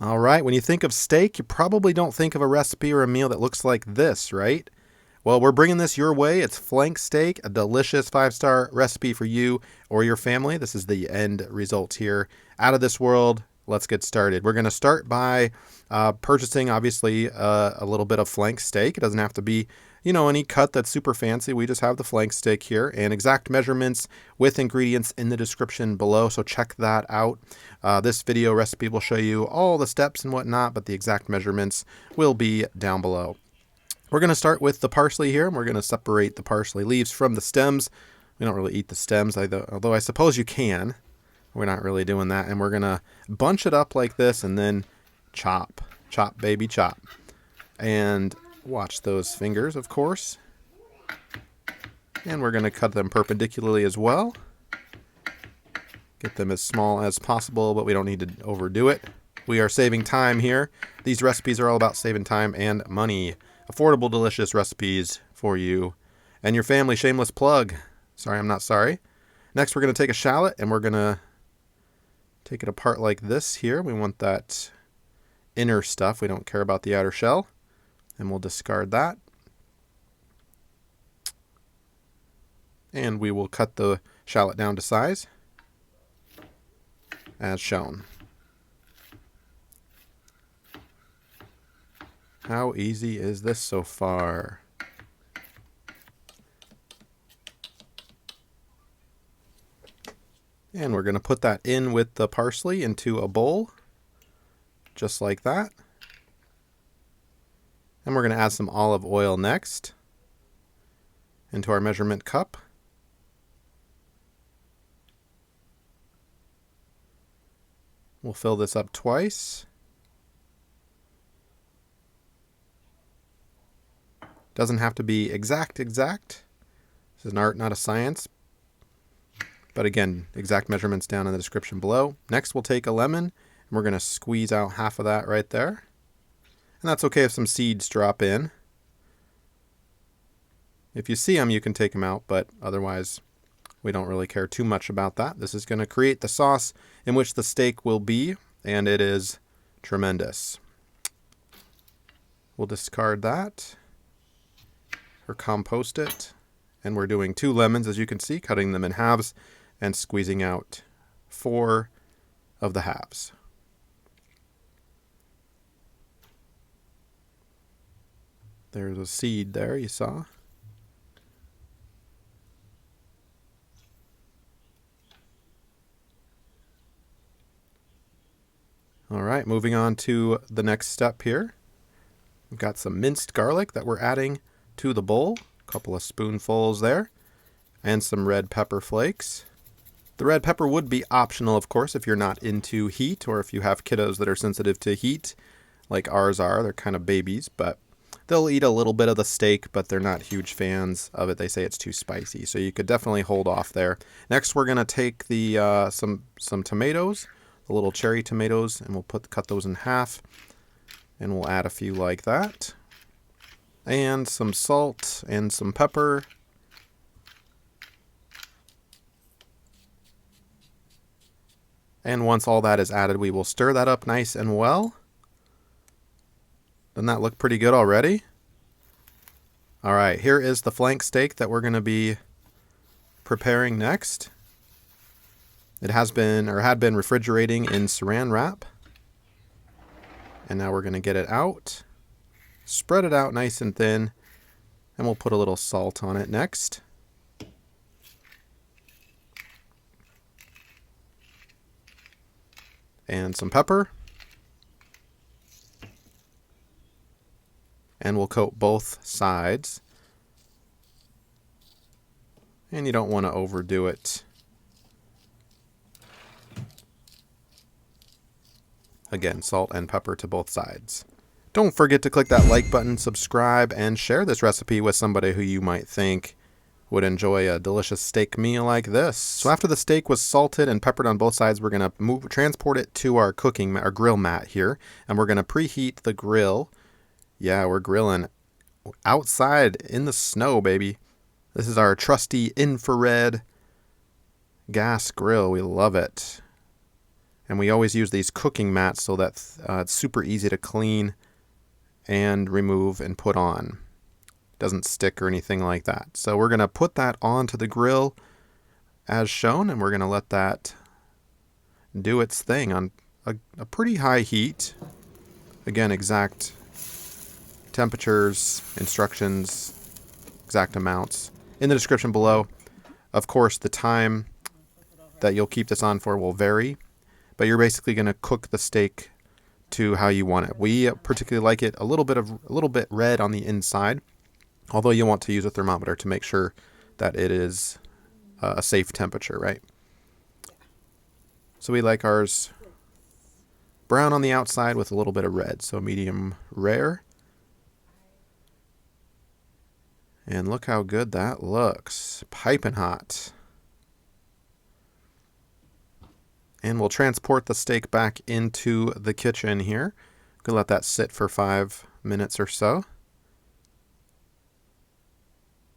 All right, when you think of steak, you probably don't think of a recipe or a meal that looks like this, right? Well, we're bringing this your way. It's flank steak, a delicious 5-star recipe for you or your family. This is the end result here. Out of this world. Let's get started. We're going to start by purchasing, obviously, a little bit of flank steak. It doesn't have to be, any cut that's super fancy. We just have the flank steak here, and exact measurements with ingredients in the description below, so check that out. This video recipe will show you all the steps and whatnot, but the exact measurements will be down below. We're going to start with the parsley here, and we're going to separate the parsley leaves from the stems. We don't really eat the stems, although I suppose you can. We're not really doing that, and we're going to bunch it up like this and then chop. Chop, baby, chop. And watch those fingers, of course. And we're going to cut them perpendicularly as well. Get them as small as possible, but we don't need to overdo it. We are saving time here. These recipes are all about saving time and money. Affordable, delicious recipes for you and your family. Shameless plug. Sorry, I'm not sorry. Next, we're going to take a shallot, and we're going to take it apart like this here. We want that inner stuff. We don't care about the outer shell. And we'll discard that. And we will cut the shallot down to size as shown. How easy is this so far? And we're going to put that in with the parsley into a bowl, just like that. And we're going to add some olive oil next into our measurement cup. We'll fill this up twice. Doesn't have to be exact. This is an art, not a science. But again, exact measurements down in the description below. Next, we'll take a lemon, and we're going to squeeze out half of that right there. And that's okay if some seeds drop in. If you see them, you can take them out, but otherwise, we don't really care too much about that. This is going to create the sauce in which the steak will be, and it is tremendous. We'll discard that or compost it. And we're doing 2 lemons, as you can see, cutting them in halves and squeezing out 4 of the halves. There's a seed there, you saw. All right, moving on to the next step here. We've got some minced garlic that we're adding to the bowl. A couple of spoonfuls there. And some red pepper flakes. The red pepper would be optional, of course, if you're not into heat or if you have kiddos that are sensitive to heat, like ours are. They're kind of babies, but they'll eat a little bit of the steak, but they're not huge fans of it. They say it's too spicy, so you could definitely hold off there. Next, we're going to take the some tomatoes, the little cherry tomatoes, and we'll cut those in half, and we'll add a few like that. And some salt and some pepper. And once all that is added, we will stir that up nice and well. Doesn't that look pretty good already? All right, here is the flank steak that we're going to be preparing next. It had been refrigerating in saran wrap. And now we're going to get it out. Spread it out nice and thin. And we'll put a little salt on it next. And some pepper. And we'll coat both sides. And you don't want to overdo it. Again, salt and pepper to both sides. Don't forget to click that like button, subscribe, and share this recipe with somebody who you might think would enjoy a delicious steak meal like this. So after the steak was salted and peppered on both sides, we're going to transport it to our grill mat here, and we're going to preheat the grill. Yeah, we're grilling outside in the snow, baby. This is our trusty infrared gas grill. We love it. And we always use these cooking mats so that it's super easy to clean and remove and put on. It doesn't stick or anything like that. So we're going to put that onto the grill as shown, and we're going to let that do its thing on a pretty high heat. Again, exact temperatures, instructions, exact amounts in the description below. Of course, the time that you'll keep this on for will vary, but you're basically going to cook the steak to how you want it. We particularly like it a little bit red on the inside, although you want to use a thermometer to make sure that it is a safe temperature, right? So we like ours brown on the outside with a little bit of red, so medium rare. And look how good that looks. Piping hot. And we'll transport the steak back into the kitchen here. Gonna let that sit for 5 minutes or so.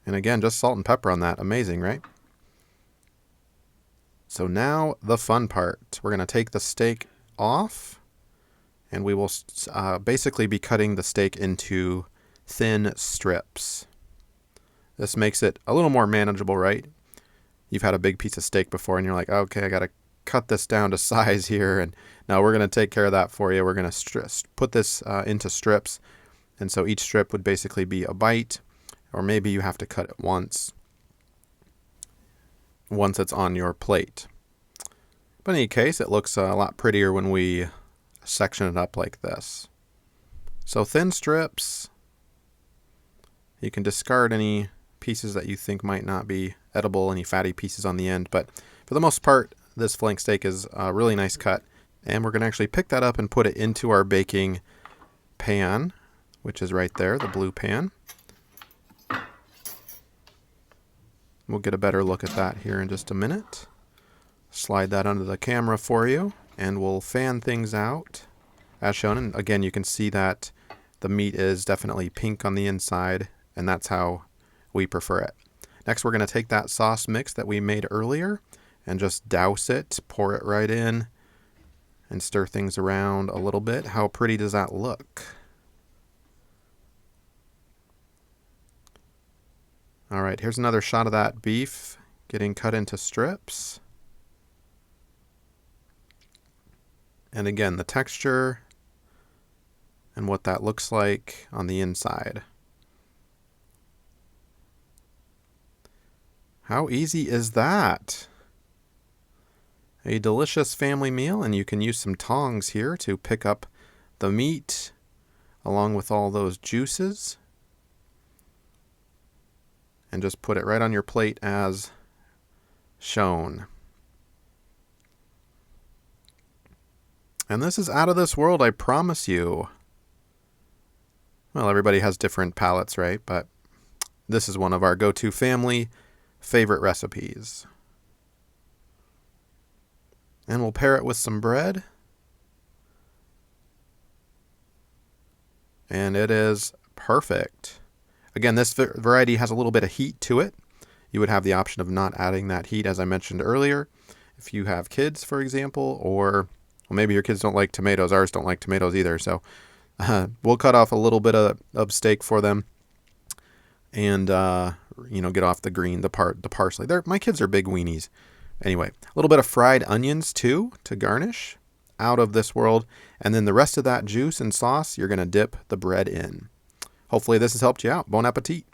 And again, just salt and pepper on that. Amazing, right? So now the fun part. We're going to take the steak off, and we will basically be cutting the steak into thin strips. This makes it a little more manageable, right? You've had a big piece of steak before, and you're like, okay, I got to cut this down to size here. And now we're going to take care of that for you. We're going to put this into strips. And so each strip would basically be a bite, or maybe you have to cut it once it's on your plate. But in any case, it looks a lot prettier when we section it up like this. So thin strips. You can discard any pieces that you think might not be edible, any fatty pieces on the end. But for the most part, this flank steak is a really nice cut. And we're going to actually pick that up and put it into our baking pan, which is right there, the blue pan. We'll get a better look at that here in just a minute. Slide that under the camera for you, and we'll fan things out as shown. And again, you can see that the meat is definitely pink on the inside, and that's how we prefer it. Next, we're going to take that sauce mix that we made earlier and just douse it, pour it right in, and stir things around a little bit. How pretty does that look? All right, here's another shot of that beef getting cut into strips. And again, the texture and what that looks like on the inside. How easy is that? A delicious family meal, and you can use some tongs here to pick up the meat along with all those juices. And just put it right on your plate as shown. And this is out of this world, I promise you. Well, everybody has different palates, right? But this is one of our go-to family favorite recipes. And we'll pair it with some bread. And it is perfect. Again, this variety has a little bit of heat to it. You would have the option of not adding that heat, as I mentioned earlier. If you have kids, for example, or well, maybe your kids don't like tomatoes. Ours don't like tomatoes either. So we'll cut off a little bit of steak for them, and get off the green, the parsley. My kids are big weenies. Anyway, a little bit of fried onions too to garnish. Out of this world. And then the rest of that juice and sauce, you're going to dip the bread in. Hopefully this has helped you out. Bon appetit.